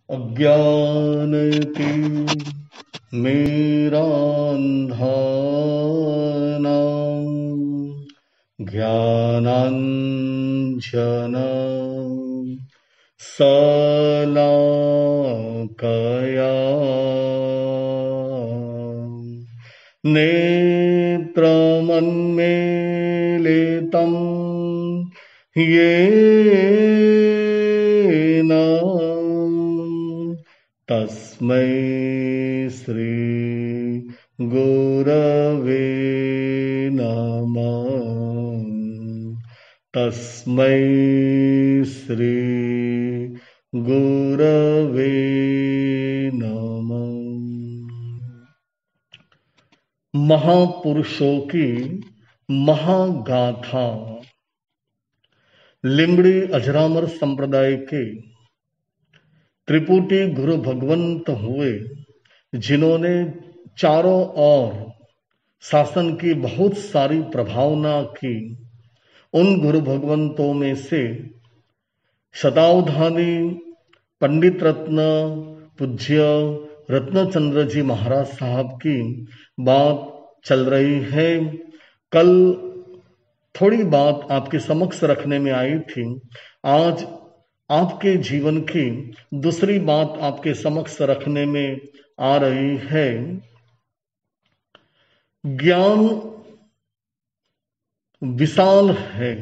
अज्ञान की मेरा अंधाना ज्ञानांजन शलाकया नेत्रमन्मीलितं येन तस्मै श्री गुरवे नमः। तस्मै श्री गुरवे नमः। महापुरुषों की महागाथा लिमड़ी अजरामर संप्रदाय के त्रिपुटी गुरु भगवंत हुए, जिन्होंने चारों ओर शासन की बहुत सारी प्रभावना की। उन गुरु भगवंतों में से शतावधानी पंडित रत्न पूज्य रत्नचंद्र जी महाराज साहब की बात चल रही है। कल थोड़ी बात आपके समक्ष रखने में आई थी। आज आपके जीवन की दूसरी बात आपके समक्ष रखने में आ रही है। ज्ञान विशाल है,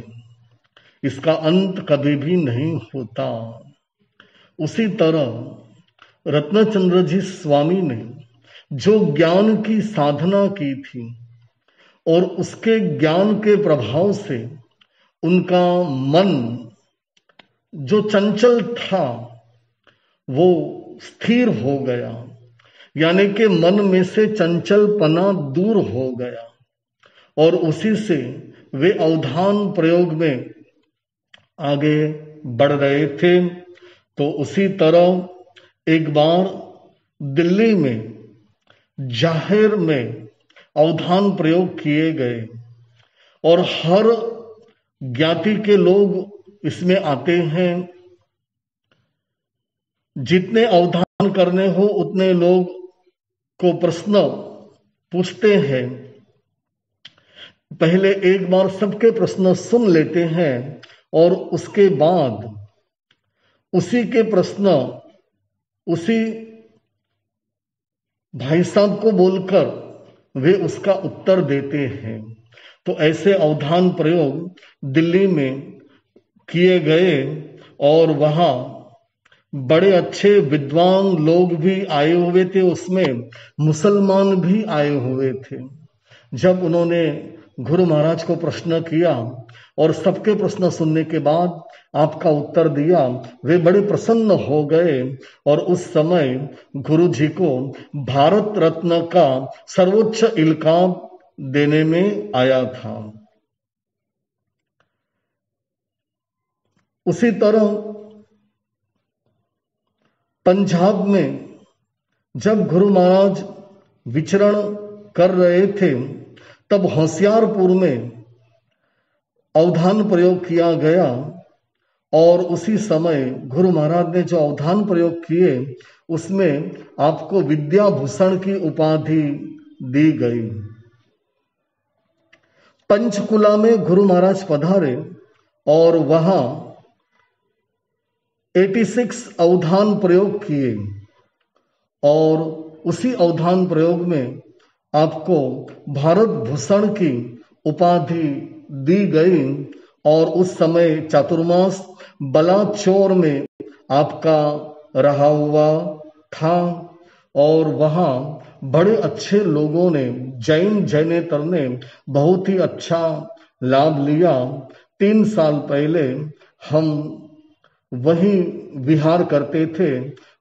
इसका अंत कभी भी नहीं होता। उसी तरह रत्नचंद्र जी स्वामी ने जो ज्ञान की साधना की थी और उसके ज्ञान के प्रभाव से उनका मन जो चंचल था वो स्थिर हो गया, यानी कि मन में से चंचलपना दूर हो गया और उसी से वे अवधान प्रयोग में आगे बढ़ रहे थे। तो उसी तरह एक बार दिल्ली में जाहिर में अवधान प्रयोग किए गए और हर ज्ञाति के लोग इसमें आते हैं। जितने अवधान करने हो उतने लोग को प्रश्न पूछते हैं। पहले एक बार सबके प्रश्न सुन लेते हैं और उसके बाद उसी के प्रश्न उसी भाई साहब को बोलकर वे उसका उत्तर देते हैं। तो ऐसे अवधान प्रयोग दिल्ली में किए गए और वहां बड़े अच्छे विद्वान लोग भी आए हुए थे, उसमें मुसलमान भी आए हुए थे। जब उन्होंने गुरु महाराज को प्रश्न किया और सबके प्रश्न सुनने के बाद आपका उत्तर दिया, वे बड़े प्रसन्न हो गए और उस समय गुरु जी को भारत रत्न का सर्वोच्च इल्काब देने में आया था। उसी तरह पंजाब में जब गुरु महाराज विचरण कर रहे थे तब होशियारपुर में अवधान प्रयोग किया गया और उसी समय गुरु महाराज ने जो अवधान प्रयोग किए उसमें आपको विद्याभूषण की उपाधि दी गई। पंचकुला में गुरु महाराज पधारे और वहां 86 अवधान प्रयोग किए और उसी अवधान प्रयोग में आपको भारत भूषण की उपाधि दी गई और उस समय चातुर्मास बलाचौर में आपका रहा हुआ था और वहां बड़े अच्छे लोगों ने जैनेतर ने बहुत ही अच्छा लाभ लिया। 3 साल पहले हम वहीं विहार करते थे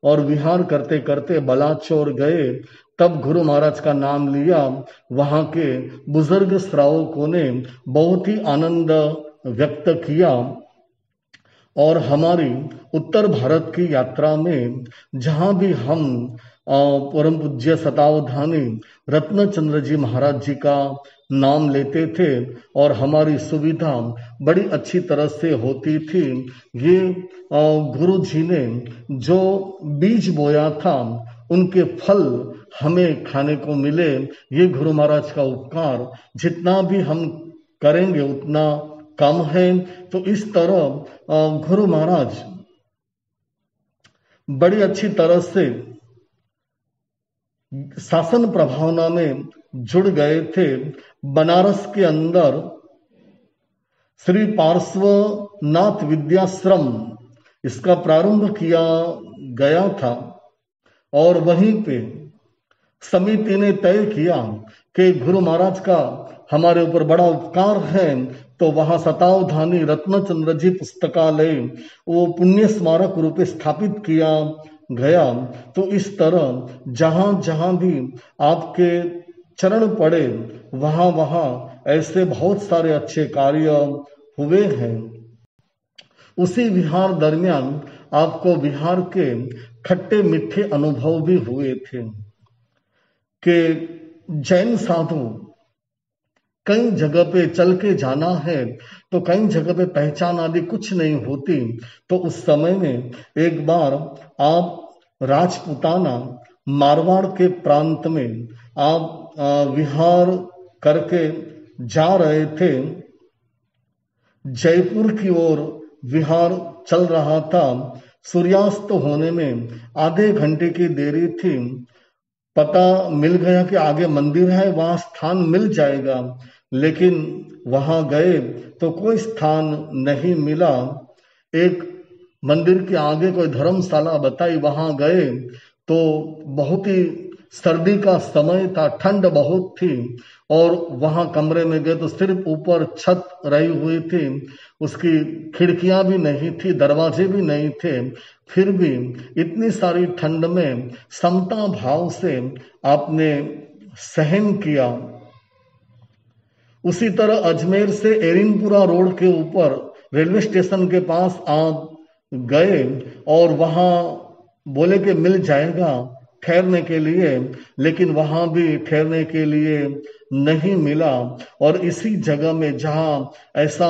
और विहार करते करते बलाचौर गए, तब गुरु महाराज का नाम लिया। वहां के बुजुर्ग श्रावकों ने बहुत ही आनंद व्यक्त किया और हमारी उत्तर भारत की यात्रा में जहां भी हम परम पूज्य सतावधानी रत्नचंद्र जी महाराज जी का नाम लेते थे और हमारी सुविधा बड़ी अच्छी तरह से होती थी। ये गुरु जी ने जो बीज बोया था उनके फल हमें खाने को मिले, ये गुरु महाराज का उपकार जितना भी हम करेंगे उतना कम है। तो इस तरह गुरु महाराज बड़ी अच्छी तरह से शासन प्रभावना में जुड़ गए थे। बनारस के अंदर श्री पार्श्वनाथ विद्याश्रम इसका प्रारंभ किया गया था और वहीं पे समिति ने तय किया कि गुरु महाराज का हमारे ऊपर बड़ा उपकार है, तो वहां सतावधानी रत्नचंद्र जी पुस्तकालय वो पुण्य स्मारक रूप स्थापित किया गया। तो इस तरह जहां जहां भी आपके चरण पड़े वहां वहां ऐसे बहुत सारे अच्छे कार्य हुए हैं। उसी विहार दरमियान आपको बिहार के खट्टे मीठे अनुभव भी हुए थे कि जैन साधु कई जगह पे चल के जाना है तो कई जगह पे पहचान आदि कुछ नहीं होती। तो उस समय में एक बार आप राजपुताना मारवाड़ के प्रांत में आप विहार करके जा रहे थे। जयपुर की ओर विहार चल रहा था। सूर्यास्त होने में आधे घंटे की देरी थी। पता मिल गया कि आगे मंदिर है, वहां स्थान मिल जाएगा, लेकिन वहां गए तो कोई स्थान नहीं मिला। एक मंदिर के आगे कोई धर्मशाला बताई, वहां गए तो बहुत ही सर्दी का समय था, ठंड बहुत थी और वहां कमरे में गए तो सिर्फ ऊपर छत रही हुई थी, उसकी खिड़कियां भी नहीं थी, दरवाजे भी नहीं थे। फिर भी इतनी सारी ठंड में समता भाव से आपने सहन किया। उसी तरह अजमेर से एरिनपुरा रोड के ऊपर रेलवे स्टेशन के पास आप गए और वहां बोले कि मिल जाएगा ठहरने के लिए, लेकिन वहां भी ठहरने के लिए नहीं मिला। और इसी जगह में जहां ऐसा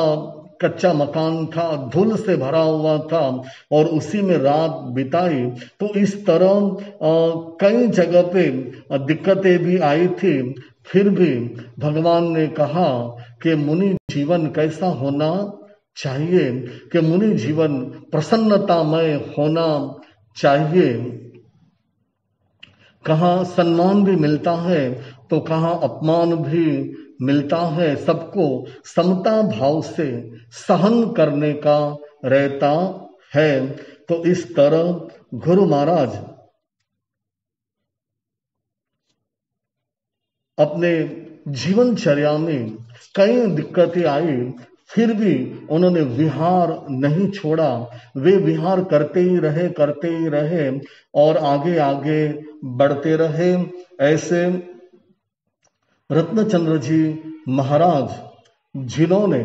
कच्चा मकान था, धूल से भरा हुआ था और उसी में रात बिताई। तो इस तरह कई जगह पे दिक्कतें भी आई थी। फिर भी भगवान ने कहा कि मुनि जीवन कैसा होना चाहिए, कि मुनि जीवन प्रसन्नतामय होना चाहिए। कहाँ सम्मान भी मिलता है तो कहाँ अपमान भी मिलता है। सबको समता भाव से सहन करने का रहता है। तो इस तरह गुरु महाराज अपने जीवनचर्या में कई दिक्कतें आई, फिर भी उन्होंने विहार नहीं छोड़ा। वे विहार करते ही रहे और आगे आगे बढ़ते रहे। ऐसे रत्नचंद्र जी महाराज जिन्होंने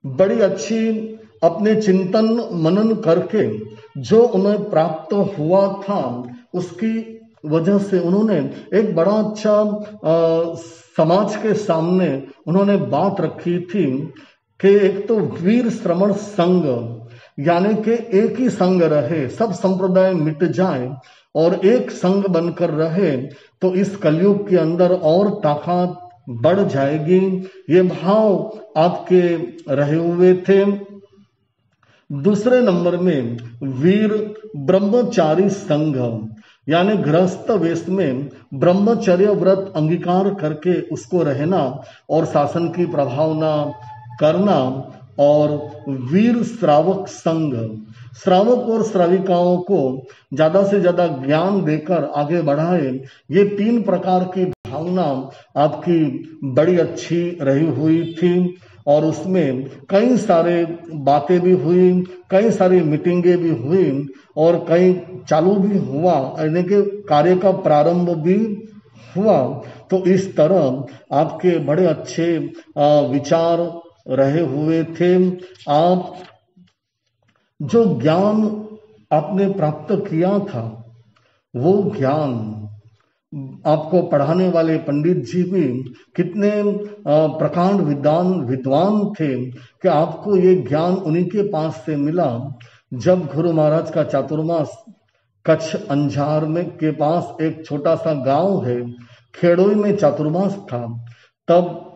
बड़ी अच्छी अपने चिंतन मनन करके जो उन्हें प्राप्त हुआ था उसकी वजह से उन्होंने एक बड़ा अच्छा समाज के सामने उन्होंने बात रखी थी कि एक तो वीर श्रमण संघ, यानी कि एक ही संघ रहे, सब संप्रदाय मिट जाए और एक संघ बनकर रहे तो इस कलयुग के अंदर और ताकत बढ़ जाएगी। ये भाव आपके रहे हुए थे। दूसरे नंबर में वीर ब्रह्मचारी संघ, यानी गृहस्थ वेश में ब्रह्मचर्य व्रत अंगीकार करके उसको रहना और शासन की प्रभावना करना। और वीर श्रावक संघ, श्रावक और श्राविकाओं को ज्यादा से ज्यादा ज्ञान देकर आगे बढ़ाए। ये तीन प्रकार की भावना आपकी बड़ी अच्छी रही हुई थी और उसमें कई सारे बातें भी हुई, कई सारी मीटिंगें भी हुई और कई चालू भी हुआ, यानी कि कार्य का प्रारंभ भी हुआ। तो इस तरह आपके बड़े अच्छे विचार रहे हुए थे। आप जो ज्ञान आपने प्राप्त किया था वो ज्ञान आपको पढ़ाने वाले पंडित जी भी कितने प्रकांड विद्वान थे कि आपको ये ज्ञान उन्हीं के पास से मिला। जब गुरु महाराज का चातुर्मास कच्छ अंजार में के पास एक छोटा सा गांव है, खेड़ोई में चातुर्मास था, तब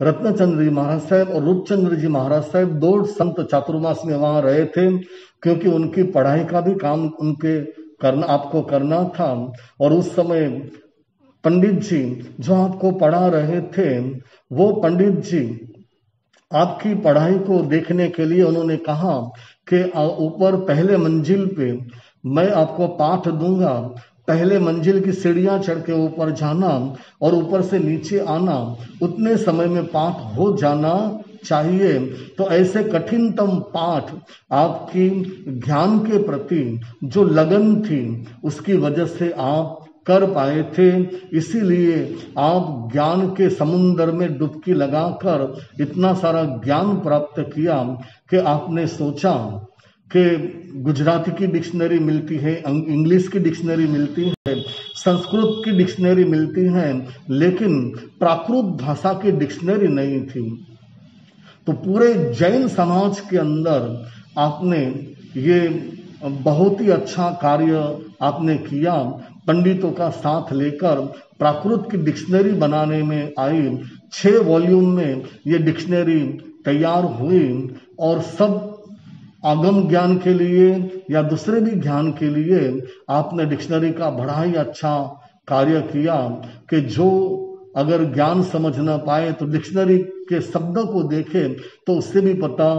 रत्नचंद्र जी महाराज साहब और रूपचंद्र जी महाराज साहब 2 संत चातुर्मास में वहां रहे थे, क्योंकि उनकी पढ़ाई का भी काम उनके आपको करना था। और उस समय पंडित जी जो आपको पढ़ा रहे थे, वो पंडित जी आपकी पढ़ाई को देखने के लिए उन्होंने कहा कि ऊपर पहले मंजिल पे मैं आपको पाठ दूंगा, पहले मंजिल की सीढ़ियां चढ़ के ऊपर जाना और ऊपर से नीचे आना, उतने समय में पाठ हो जाना चाहिए। तो ऐसे कठिनतम पाठ आपकी ज्ञान के प्रति जो लगन थी उसकी वजह से आप कर पाए थे। इसीलिए आप ज्ञान के समुद्र में डुबकी लगाकर इतना सारा ज्ञान प्राप्त किया कि आपने सोचा कि गुजराती की डिक्शनरी मिलती है, इंग्लिश की डिक्शनरी मिलती है, संस्कृत की डिक्शनरी मिलती है, लेकिन प्राकृत भाषा की डिक्शनरी नहीं थी। तो पूरे जैन समाज के अंदर आपने ये बहुत ही अच्छा कार्य आपने किया। पंडितों का साथ लेकर प्राकृत की डिक्शनरी बनाने में आई। 6 वॉल्यूम में ये डिक्शनरी तैयार हुई और सब आगम ज्ञान के लिए या दूसरे भी ज्ञान के लिए आपने डिक्शनरी का बड़ा ही अच्छा कार्य किया कि जो अगर ज्ञान समझ ना पाए तो डिक्शनरी के शब्दों को देखे तो उससे भी पता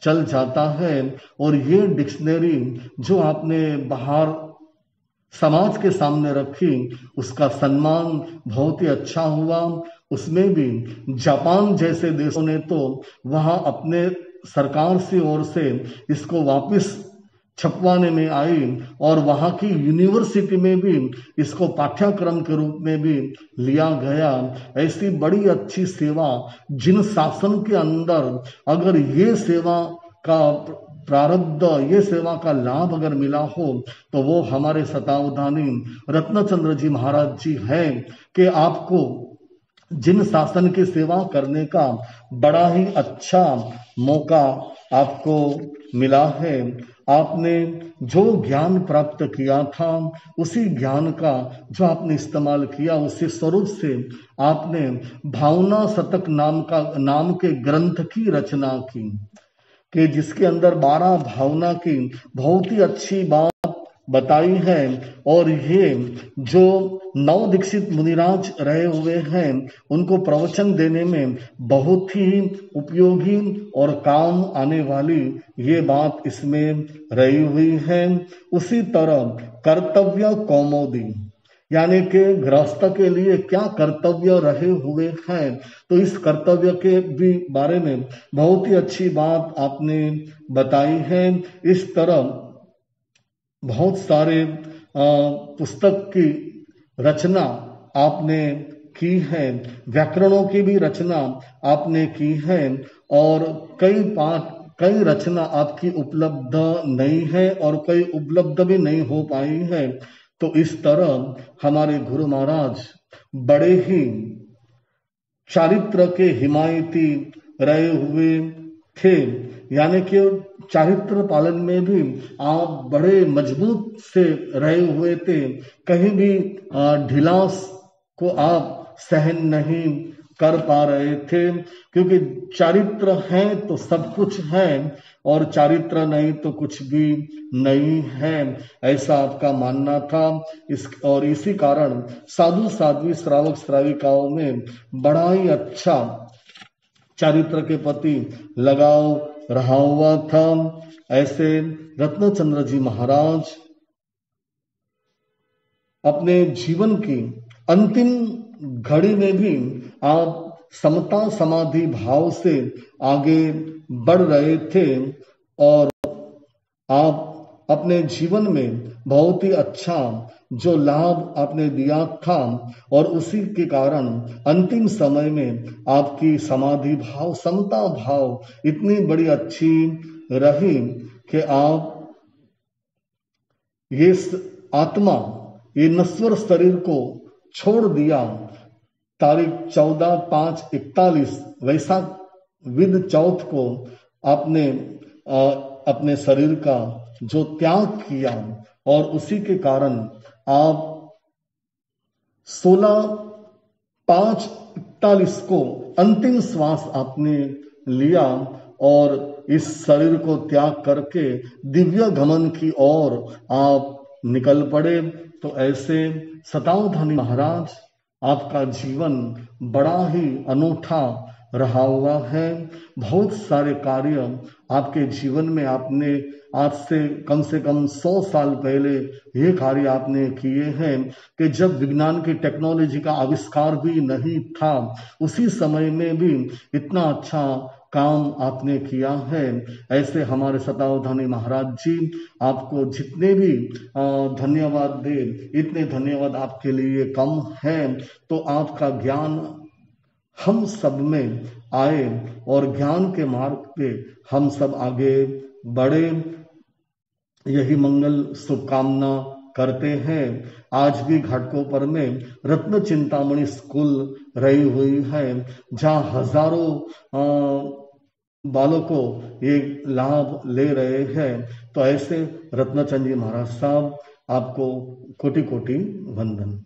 चल जाता है। और ये डिक्शनरी जो आपने बाहर समाज के सामने रखी, उसका सम्मान बहुत ही अच्छा हुआ। उसमें भी जापान जैसे देशों ने तो वहां अपने सरकार से ओर से इसको वापस छपवाने में आई और वहां की यूनिवर्सिटी में भी इसको पाठ्यक्रम के रूप में भी लिया गया। ऐसी बड़ी अच्छी सेवा जिन शासन के अंदर अगर ये सेवा का प्रारब्ध, ये सेवा का लाभ अगर मिला हो तो वो हमारे शतावधानी रत्नचंद्र जी महाराज जी हैं कि आपको जिन शासन की सेवा करने का बड़ा ही अच्छा मौका आपको मिला है। आपने जो ज्ञान प्राप्त किया था उसी ज्ञान का जो आपने इस्तेमाल किया, उसी स्वरूप से आपने भावना शतक नाम के ग्रंथ की रचना की कि जिसके अंदर 12 भावना की बहुत ही अच्छी बात बताई है। और ये जो नव दीक्षित मुनिराज रहे हुए हैं उनको प्रवचन देने में बहुत ही उपयोगी और काम आने वाली ये बात इसमें रही हुई है। उसी तरह कर्तव्य कौमुदी यानी कि गृहस्थ के लिए क्या कर्तव्य रहे हुए हैं, तो इस कर्तव्य के भी बारे में बहुत ही अच्छी बात आपने बताई है। इस तरह बहुत सारे पुस्तक की रचना आपने की है, व्याकरणों की भी रचना आपने की है और कई रचना आपकी उपलब्ध नहीं है और कई उपलब्ध भी नहीं हो पाई है। तो इस तरह हमारे गुरु महाराज बड़े ही चारित्र के हिमायती रहे हुए थे, यानी कि चारित्र पालन में भी आप बड़े मजबूत से रहे हुए थे। कहीं भी ढिलास को आप सहन नहीं कर पा रहे थे, क्योंकि चारित्र है तो सब कुछ है और चारित्र नहीं तो कुछ भी नहीं है, ऐसा आपका मानना था। और इसी कारण साधु साध्वी श्रावक श्राविकाओं में बड़ा ही अच्छा चारित्र के प्रति लगाव रहा हुआ था। ऐसे रत्नचंद्र जी महाराज अपने जीवन की अंतिम घड़ी में भी आप समता समाधि भाव से आगे बढ़ रहे थे और आप अपने जीवन में बहुत ही अच्छा जो लाभ आपने दिया था और उसी के कारण अंतिम समय में आपकी समाधि भाव, समता भाव इतनी बड़ी अच्छी रही कि आप ये आत्मा ये नश्वर शरीर को छोड़ दिया। तारीख 14/5/41 वैशाख विद चौथ को आपने अपने शरीर का जो त्याग किया और उसी के कारण आप 16/5/41 को अंतिम श्वास आपने लिया और इस शरीर को त्याग करके दिव्य गमन की ओर आप निकल पड़े। तो ऐसे सतावधानी महाराज आपका जीवन बड़ा ही अनूठा रहा हुआ है। बहुत सारे कार्य आपके जीवन में आपने आज से कम 100 साल पहले ये कार्य आपने किए हैं कि जब विज्ञान की टेक्नोलॉजी का आविष्कार भी नहीं था, उसी समय में भी इतना अच्छा काम आपने किया है। ऐसे हमारे सतावधानी महाराज जी आपको जितने भी धन्यवाद दे, इतने धन्यवाद आपके लिए कम है। तो आपका ज्ञान हम सब में आए और ज्ञान के मार्ग पे हम सब आगे बढ़े, यही मंगल शुभकामना करते हैं। आज भी घाटकोपर में रत्न चिंतामणि स्कूल रही हुई है, जहाँ हजारों बालकों ये लाभ ले रहे हैं। तो ऐसे रत्नचंद जी महाराज साहब आपको कोटि कोटि वंदन।